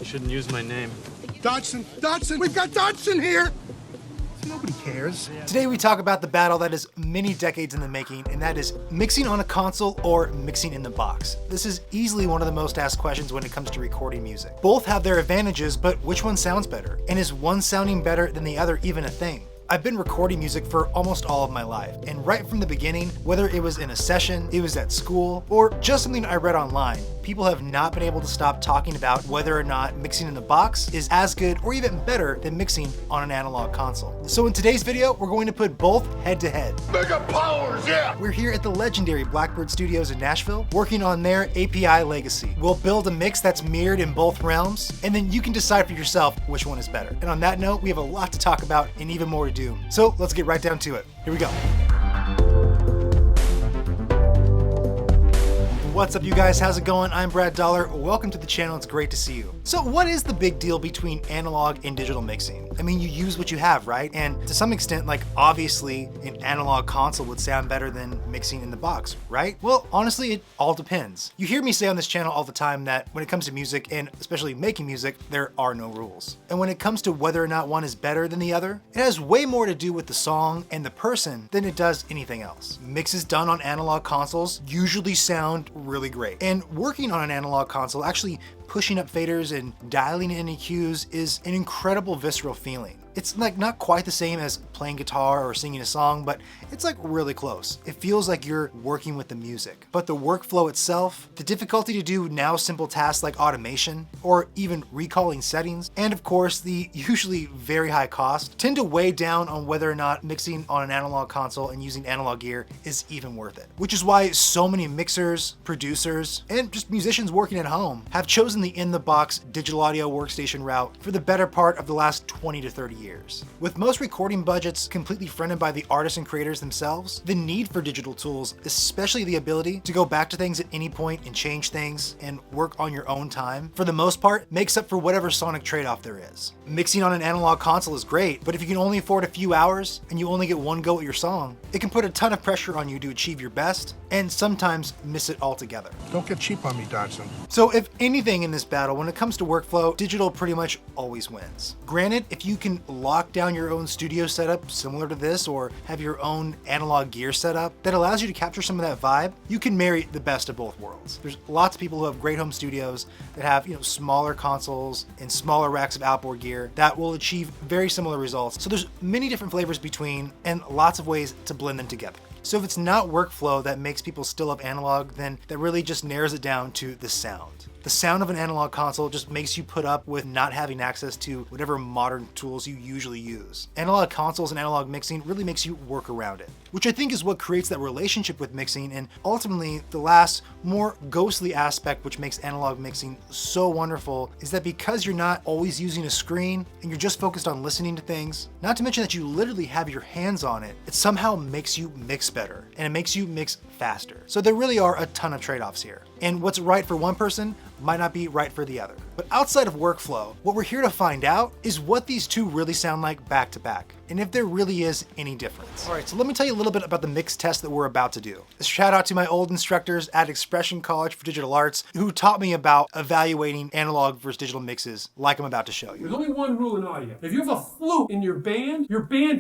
You shouldn't use my name. Dodson! Dodson! We've got Dodson here! Nobody cares. Today we talk about the battle that is many decades in the making, and that is mixing on a console or mixing in the box. This is easily one of the most asked questions when it comes to recording music. Both have their advantages, but which one sounds better? And is one sounding better than the other even a thing? I've been recording music for almost all of my life, and right from the beginning, whether it was in a session, it was at school, or just something I read online, people have not been able to stop talking about whether or not mixing in the box is as good or even better than mixing on an analog console. So in today's video, we're going to put both head to head. Mega powers, yeah! We're here at the legendary Blackbird Studios in Nashville, working on their API legacy. We'll build a mix that's mirrored in both realms, and then you can decide for yourself which one is better. And on that note, we have a lot to talk about and even more to do. So let's get right down to it. Here we go. What's up, you guys? How's it going? I'm Brad Dollar. Welcome to the channel. It's great to see you. So what is the big deal between analog and digital mixing? I mean, you use what you have, right? And to some extent, like obviously an analog console would sound better than mixing in the box, right? Well, honestly, it all depends. You hear me say on this channel all the time that when it comes to music, and especially making music, there are no rules. And when it comes to whether or not one is better than the other, it has way more to do with the song and the person than it does anything else. Mixes done on analog consoles usually sound really great. And working on an analog console, actually pushing up faders and dialing in EQs, is an incredible visceral feeling. It's like not quite the same as playing guitar or singing a song, but it's like really close. It feels like you're working with the music. But the workflow itself, the difficulty to do now simple tasks like automation or even recalling settings, and of course the usually very high cost, tend to weigh down on whether or not mixing on an analog console and using analog gear is even worth it. Which is why so many mixers, producers, and just musicians working at home have chosen the in-the-box digital audio workstation route for the better part of the last 20 to 30 years. With most recording budgets completely fronted by the artists and creators themselves, the need for digital tools, especially the ability to go back to things at any point and change things and work on your own time, for the most part, makes up for whatever sonic trade-off there is. Mixing on an analog console is great, but if you can only afford a few hours and you only get one go at your song, it can put a ton of pressure on you to achieve your best and sometimes miss it altogether. Don't get cheap on me, Dodson. So if anything in this battle, when it comes to workflow, digital pretty much always wins. Granted, if you can lock down your own studio setup similar to this, or have your own analog gear setup that allows you to capture some of that vibe, you can marry the best of both worlds. There's lots of people who have great home studios that have, smaller consoles and smaller racks of outboard gear that will achieve very similar results. So there's many different flavors between and lots of ways to blend them together. So if it's not workflow that makes people still love analog, then that really just narrows it down to the sound. The sound of an analog console just makes you put up with not having access to whatever modern tools you usually use. Analog consoles and analog mixing really makes you work around it, which I think is what creates that relationship with mixing, and ultimately the last, more ghostly aspect which makes analog mixing so wonderful is that because you're not always using a screen and you're just focused on listening to things, not to mention that you literally have your hands on it, it somehow makes you mix better and it makes you mix faster. So there really are a ton of trade-offs here. And what's right for one person might not be right for the other. But outside of workflow, what we're here to find out is what these two really sound like back to back, and if there really is any difference. All right, so let me tell you a little bit about the mix test that we're about to do. A shout out to my old instructors at Expression College for Digital Arts who taught me about evaluating analog versus digital mixes like I'm about to show you. There's only one rule in audio. If you have a flute in your band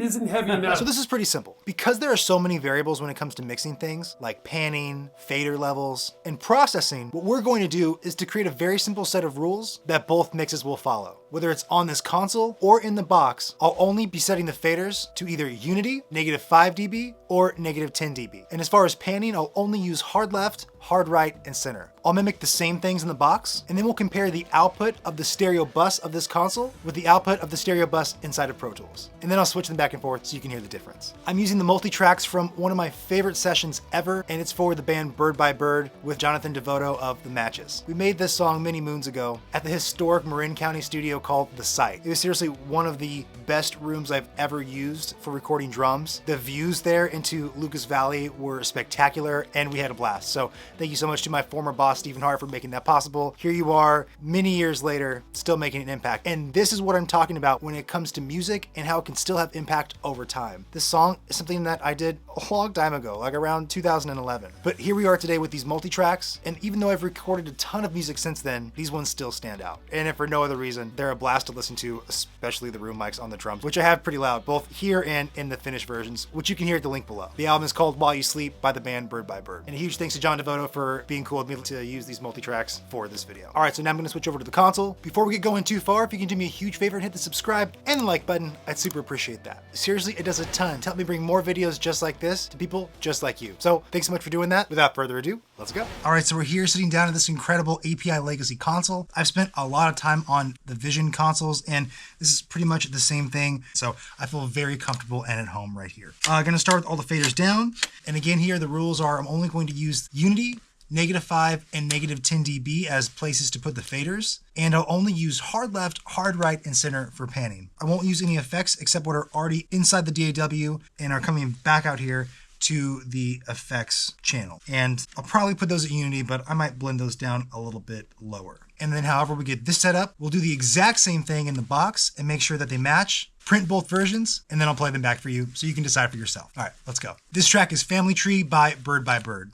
isn't heavy enough. So this is pretty simple. Because there are so many variables when it comes to mixing things, like panning, fader levels, and processing, what we're going to do is to create a very simple set of rules that both mixes will follow. Whether it's on this console or in the box, I'll only be setting the faders to either unity, -5 dB, or -10 dB. And as far as panning, I'll only use hard left, hard right, and center. I'll mimic the same things in the box, and then we'll compare the output of the stereo bus of this console with the output of the stereo bus inside of Pro Tools. And then I'll switch them back and forth so you can hear the difference. I'm using the multi-tracks from one of my favorite sessions ever, and it's for the band Bird by Bird with Jonathan Devoto of The Matches. We made this song many moons ago at the historic Marin County studio called The Site. It was seriously one of the best rooms I've ever used for recording drums. The views there into Lucas Valley were spectacular, and we had a blast. So Thank you so much to my former boss, Stephen Hart, for making that possible. Here you are, many years later, still making an impact. And this is what I'm talking about when it comes to music and how it can still have impact over time. This song is something that I did a long time ago, like around 2011. But here we are today with these multi-tracks, and even though I've recorded a ton of music since then, these ones still stand out. And if for no other reason, they're a blast to listen to, especially the room mics on the drums, which I have pretty loud, both here and in the finished versions, which you can hear at the link below. The album is called While You Sleep by the band Bird by Bird. And a huge thanks to John Devoto for being cool with me to use these multi-tracks for this video. All right, so now I'm gonna switch over to the console. Before we get going too far, if you can do me a huge favor and hit the subscribe and the like button, I'd super appreciate that. Seriously, it does a ton to help me bring more videos just like this to people just like you. So thanks so much for doing that. Without further ado, let's go. All right, so we're here sitting down at this incredible API Legacy console. I've spent a lot of time on the Vision consoles, and this is pretty much the same thing. So I feel very comfortable and at home right here. I'm gonna start with all the faders down. And again, here the rules are I'm only going to use Unity, -5 and -10 dB as places to put the faders. And I'll only use hard left, hard right, and center for panning. I won't use any effects except what are already inside the DAW and are coming back out here to the effects channel. And I'll probably put those at Unity, but I might blend those down a little bit lower. And then however we get this set up, we'll do the exact same thing in the box and make sure that they match, print both versions, and then I'll play them back for you so you can decide for yourself. All right, let's go. This track is Family Tree by Bird by Bird.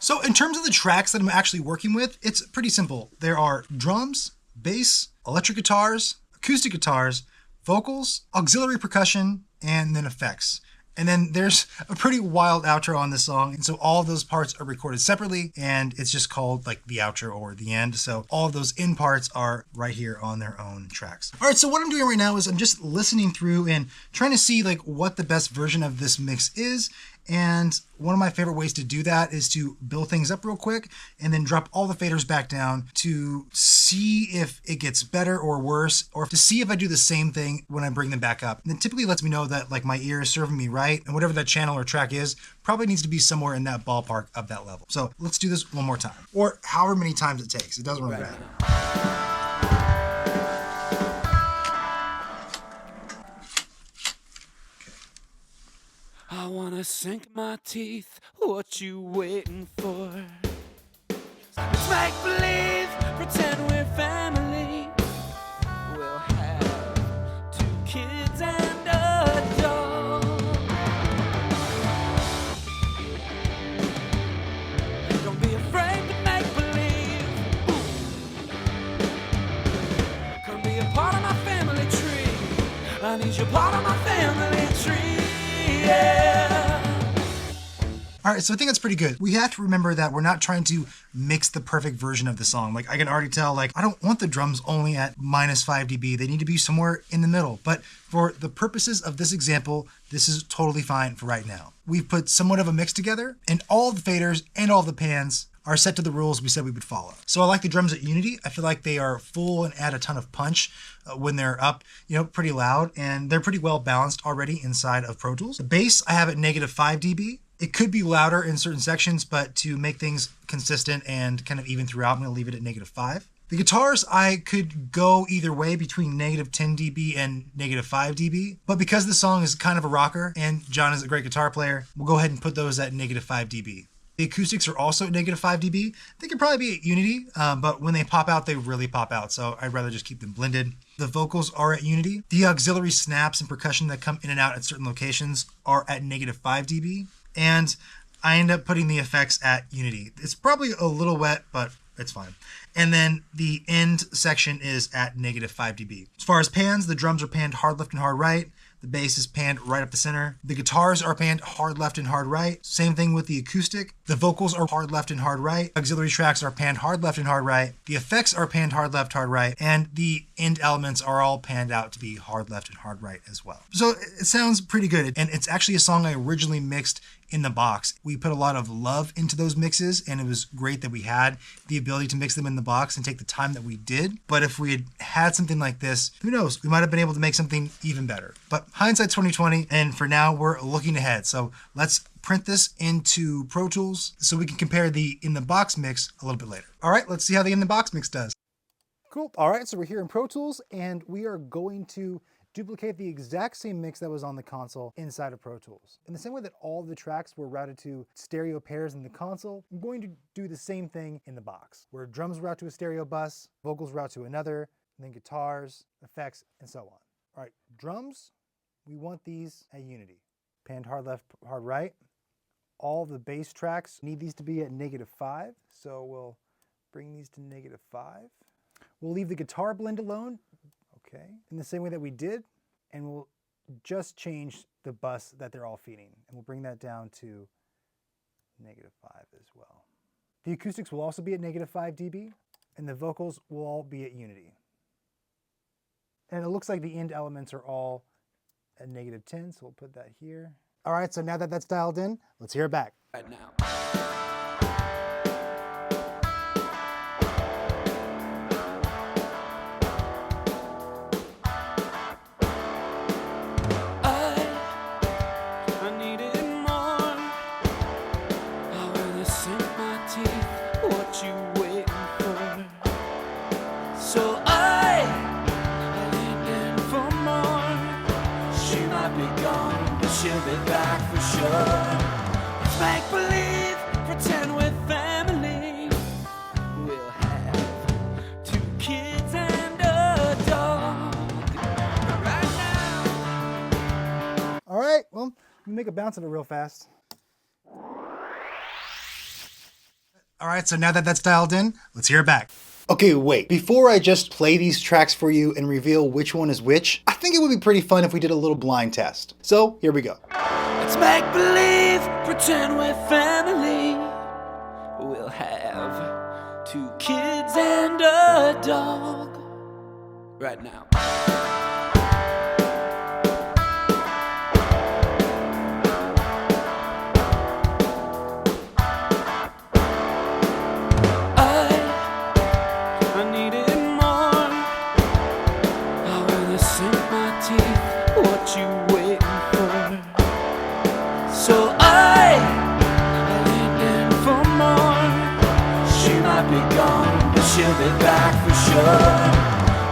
So in terms of the tracks that I'm actually working with, it's pretty simple. There are drums, bass, electric guitars, acoustic guitars, vocals, auxiliary percussion, and then effects. And then there's a pretty wild outro on this song. And so all of those parts are recorded separately, and it's just called like the outro or the end. So all of those in parts are right here on their own tracks. All right, so what I'm doing right now is I'm just listening through and trying to see like what the best version of this mix is. And one of my favorite ways to do that is to build things up real quick and then drop all the faders back down to see if it gets better or worse, or to see if I do the same thing when I bring them back up. And it typically lets me know that like my ear is serving me right, and whatever that channel or track is probably needs to be somewhere in that ballpark of that level. So let's do this one more time, or however many times it takes. It doesn't really matter. I wanna sink my teeth, what you waiting for? Let's make believe, pretend we're family. We'll have 2 kids and a dog. Don't be afraid to make believe. Come be a part of my family tree. I need you part of my family tree. All right, so I think that's pretty good. We have to remember that we're not trying to mix the perfect version of the song. Like I can already tell, like I don't want the drums only at -5 dB. They need to be somewhere in the middle. But for the purposes of this example, this is totally fine for right now. We've put somewhat of a mix together, and all the faders and all the pans are set to the rules we said we would follow. So I like the drums at Unity. I feel like they are full and add a ton of punch when they're up, you know, pretty loud, and they're pretty well balanced already inside of Pro Tools. The bass I have at -5 dB. It could be louder in certain sections, but to make things consistent and kind of even throughout, I'm gonna leave it at -5. The guitars, I could go either way between -10 dB and -5 dB, but because the song is kind of a rocker and John is a great guitar player, we'll go ahead and put those at -5 dB. The acoustics are also at -5 dB. They could probably be at Unity, but when they pop out, they really pop out, so I'd rather just keep them blended. The vocals are at Unity. The auxiliary snaps and percussion that come in and out at certain locations are at -5 dB. And I end up putting the effects at Unity. It's probably a little wet, but it's fine. And then the end section is at -5 dB. As far as pans, the drums are panned hard left and hard right. The bass is panned right up the center. The guitars are panned hard left and hard right. Same thing with the acoustic. The vocals are hard left and hard right. Auxiliary tracks are panned hard left and hard right. The effects are panned hard left, hard right. And the end elements are all panned out to be hard left and hard right as well. So it sounds pretty good. And it's actually a song I originally mixed in the box. We put a lot of love into those mixes, and it was great that we had the ability to mix them in the box and take the time that we did. But if we had something like this, who knows, we might have been able to make something even better. But hindsight's 2020, and for now we're looking ahead. So let's print this into Pro Tools so we can compare the in the box mix a little bit later. All right, let's see how the in the box mix does. Cool. All right, so we're here in Pro Tools, and we are going to duplicate the exact same mix that was on the console inside of Pro Tools. In the same way that all of the tracks were routed to stereo pairs in the console, I'm going to do the same thing in the box, where drums route to a stereo bus, vocals route to another, and then guitars, effects, and so on. All right, drums, we want these at unity. Panned hard left, hard right. All the bass tracks need these to be at -5, so we'll bring these to -5. We'll leave the guitar blend alone, okay, in the same way that we did, and we'll just change the bus that they're all feeding, and we'll bring that down to -5 as well. The acoustics will also be at -5 dB, and the vocals will all be at unity. And it looks like the end elements are all at -10, so we'll put that here. All right, so now that that's dialed in, let's hear it back. Right now. I needed more. I wanna sink my teeth. What you waiting for? So I leaned in for more. She might be gone, but she'll be back for sure. Let's make believe, pretend we're family. We'll have 2 kids and a dog. Right now. All right, well, let me make a bounce of it real fast. All right, so now that that's dialed in, let's hear it back. Okay, wait. Before I just play these tracks for you and reveal which one is which, I think it would be pretty fun if we did a little blind test. So here we go. Let's make believe, pretend we're family. We'll have 2 kids and a dog. Right now. I needed more. I wanna sink my teeth. What you waiting for? So I leaned in for more. She might be gone, but she'll be back for sure.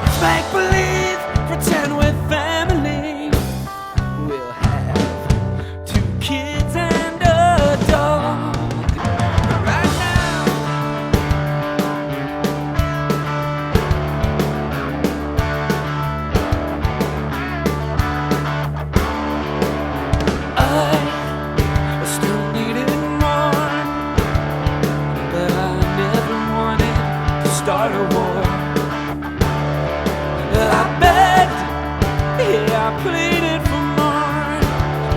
Let's make believe, pretend we're family. We'll have 2 kids and a dog. Right now. I still needed more, but I never wanted to start a war. I begged, yeah, I pleaded for more,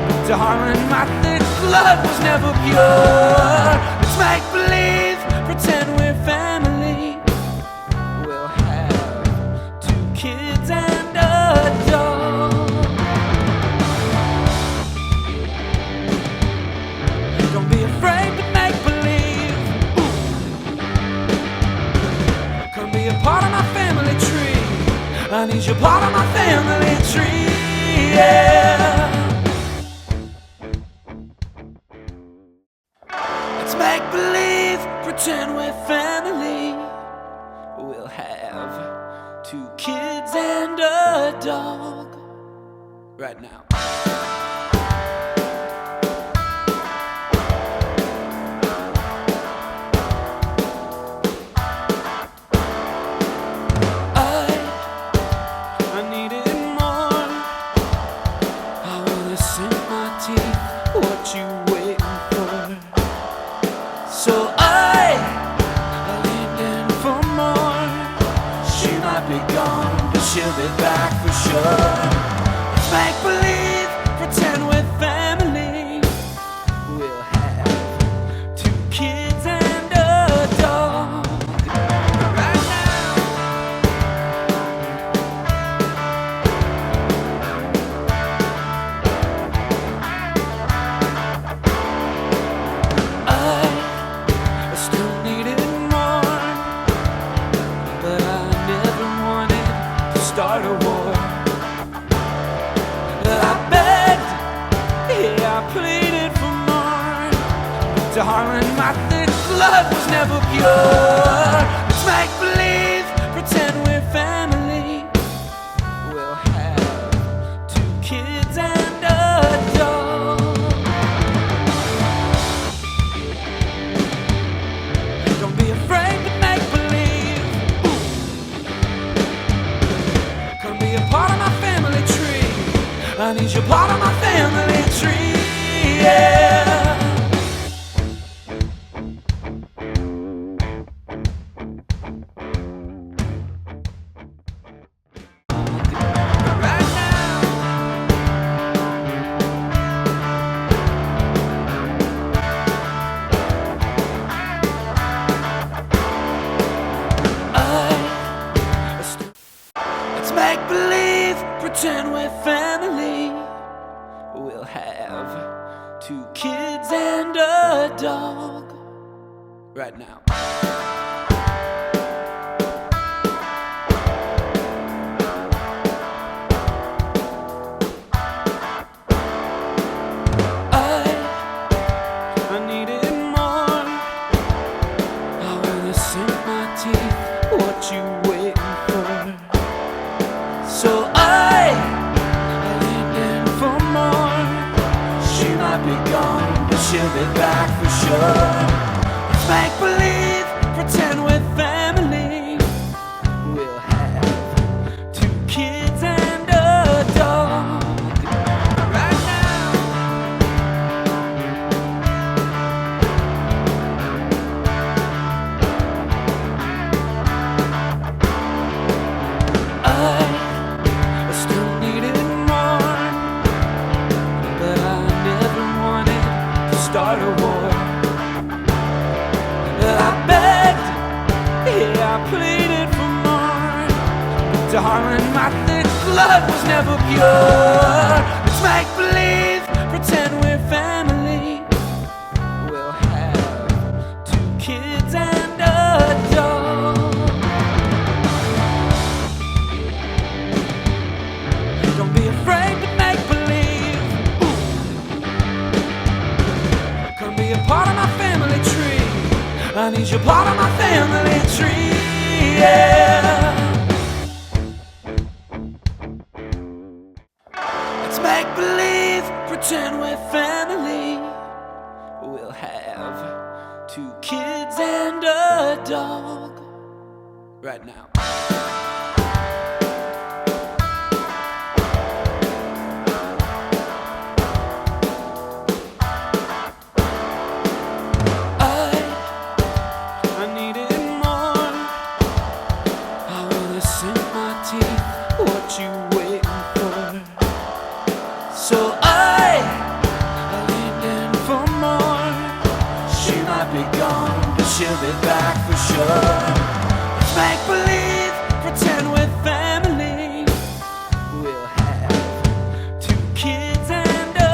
but darling, my thick blood was never pure. Let's make believe, pretend we're family. We'll have 2 kids and a dog. Don't be afraid to make believe. Come be a part of my family tree. I need you part of my family tree, yeah. Let's make believe, pretend we're family. We'll have 2 kids and a dog. Right now. I needed more. I wanna sink my teeth. What you waiting for? So I leaned in for more. She might be gone, but she'll be back for sure. Let's Let's make believe, pretend we're family. We'll have 2 kids and a dog. Right now. I still needed more, but I never wanted to start a war. I begged, yeah, I pleaded for more. Darling, my thick blood was never pure. Let's make believe, pretend we're family. We'll have 2 kids and a dog. Don't be afraid to make believe. Come be a part of my family tree. I need you part of my family tree, yeah. Right now. Let's make believe, pretend we're family. We'll have 2 kids and a dog. Right now. I needed more. I wanna sink my teeth. What you waiting for? So I leaned in for more. She might be gone, but she'll be back for sure. Let's make believe, pretend we're family. We'll have 2 kids and a dog. Right now. I still needed more, but I never wanted to start a war. I begged, yeah, I pleaded for more. Darling, my thick blood was never pure. Let's make believe, pretend we're family. We'll have 2 kids and a dog. Don't be afraid to make believe. Come be a part of my family tree. I need you part of my family tree, yeah. Let's make believe, pretend we're family. We'll have 2 kids and a dog. Right now. I needed more. I wanna sink my teeth. What you waiting for? So I leaned in for more. She might be gone, but she'll be back for sure. Let's make believe, pretend we're family. We'll have 2 kids and a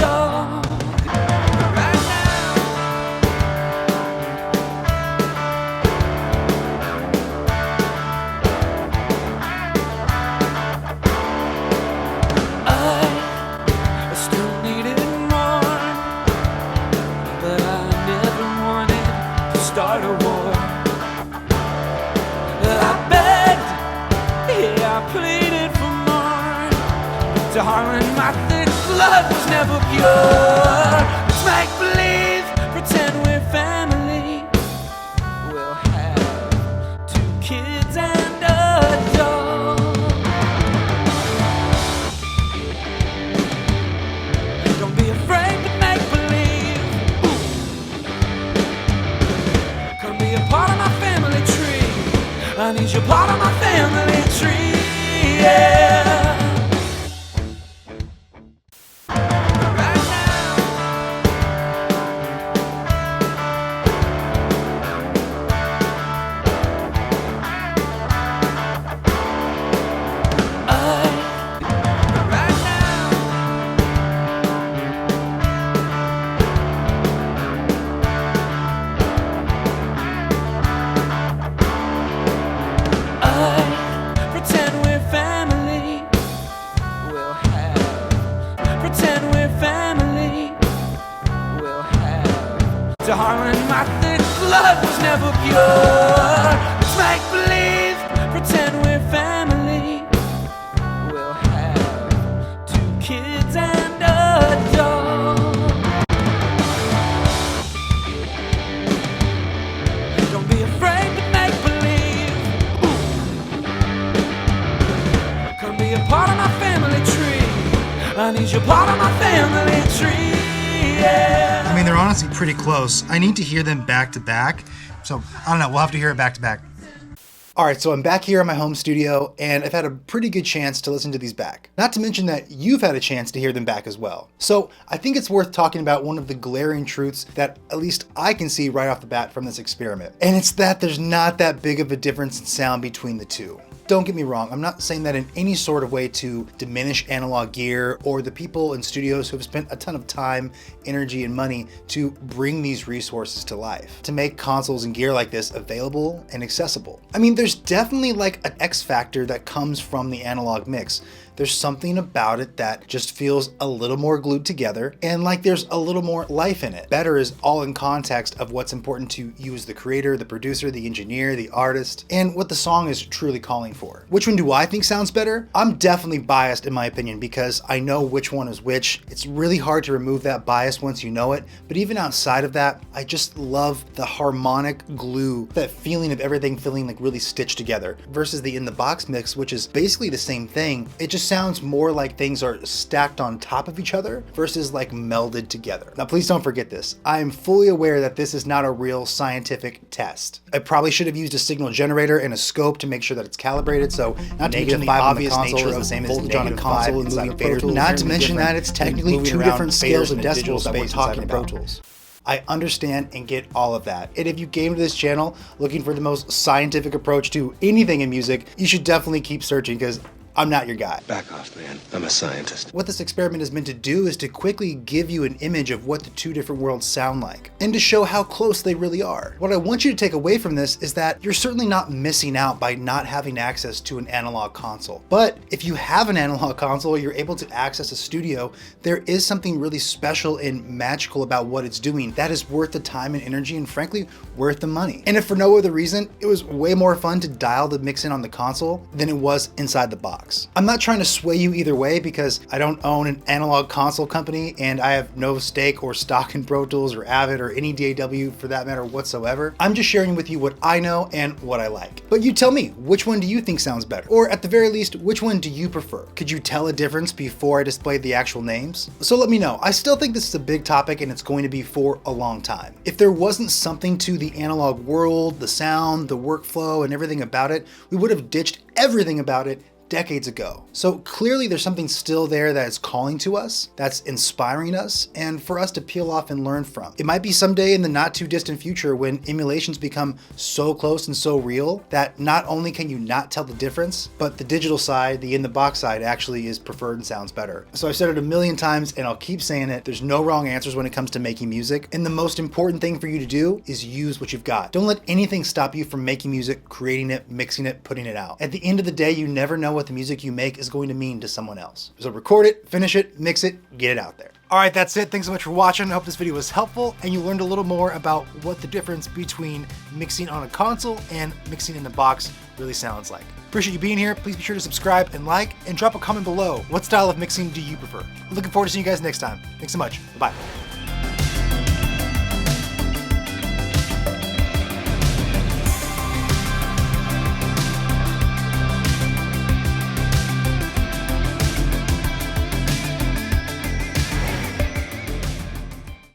dog. Right now. I still needed more, but I never wanted to start a war. I begged, yeah, I pleaded for more. Darling, my thick blood was never pure. Let's make believe, pretend we're family. We'll have 2 kids and a dog. Don't be afraid to make believe. Come be a part of my family tree. I need you part of my family tree, yeah. have a cure. Let's make believe, pretend we're family. We'll have 2 kids and a dog. Don't be afraid to make believe. Come be a part of my family tree. I need you part of my family tree, yeah. I mean, they're honestly pretty close. I need to hear them back to back. So, I don't know, we'll have to hear it back to back. All right, so I'm back here in my home studio, and I've had a pretty good chance to listen to these back. Not to mention that you've had a chance to hear them back as well. So I think it's worth talking about one of the glaring truths that at least I can see right off the bat from this experiment. And it's that there's not that big of a difference in sound between the two. Don't get me wrong, I'm not saying that in any sort of way to diminish analog gear or the people in studios who have spent a ton of time, energy, and money to bring these resources to life, to make consoles and gear like this available and accessible. I mean, there's definitely like an X factor that comes from the analog mix. There's something about it that just feels a little more glued together and like there's a little more life in it. Better is all in context of what's important to you as the creator, the producer, the engineer, the artist, and what the song is truly calling for. Which one do I think sounds better? I'm definitely biased in my opinion because I know which one is which. It's really hard to remove that bias once you know it, but even outside of that, I just love the harmonic glue, that feeling of everything feeling like really stitched together versus the in the box mix, which is basically the same thing. It just sounds more like things are stacked on top of each other versus like melded together. Now, please don't forget this. I am fully aware that this is not a real scientific test. I probably should have used a signal generator and a scope to make sure that it's calibrated. So not to mention the obvious nature of the same voltage on a console and moving faders. Not to mention that it's technically 2 different scales of decibels that we're talking about. Pro Tools. I understand and get all of that. And if you came to this channel looking for the most scientific approach to anything in music, you should definitely keep searching because I'm not your guy. Back off, man. I'm a scientist. What this experiment is meant to do is to quickly give you an image of what the 2 different worlds sound like and to show how close they really are. What I want you to take away from this is that you're certainly not missing out by not having access to an analog console. But if you have an analog console, you're able to access a studio, there is something really special and magical about what it's doing that is worth the time and energy and frankly, worth the money. And if for no other reason, it was way more fun to dial the mix in on the console than it was inside the box. I'm not trying to sway you either way because I don't own an analog console company and I have no stake or stock in Pro Tools or Avid or any DAW for that matter whatsoever. I'm just sharing with you what I know and what I like. But you tell me, which one do you think sounds better? Or at the very least, which one do you prefer? Could you tell a difference before I displayed the actual names? So let me know. I still think this is a big topic and it's going to be for a long time. If there wasn't something to the analog world, the sound, the workflow, and everything about it, we would have ditched everything about it decades ago. So clearly there's something still there that is calling to us, that's inspiring us, and for us to peel off and learn from. It might be someday in the not too distant future when emulations become so close and so real that not only can you not tell the difference, but the digital side, the in the box side actually is preferred and sounds better. So I've said it a million times and I'll keep saying it, there's no wrong answers when it comes to making music. And the most important thing for you to do is use what you've got. Don't let anything stop you from making music, creating it, mixing it, putting it out. At the end of the day, you never know what the music you make is going to mean to someone else. So record it, finish it, mix it, get it out there. All right, that's it. Thanks so much for watching. I hope this video was helpful and you learned a little more about what the difference between mixing on a console and mixing in the box really sounds like. Appreciate you being here. Please be sure to subscribe and like and drop a comment below. What style of mixing do you prefer? I'm looking forward to seeing you guys next time. Thanks so much. Bye-bye.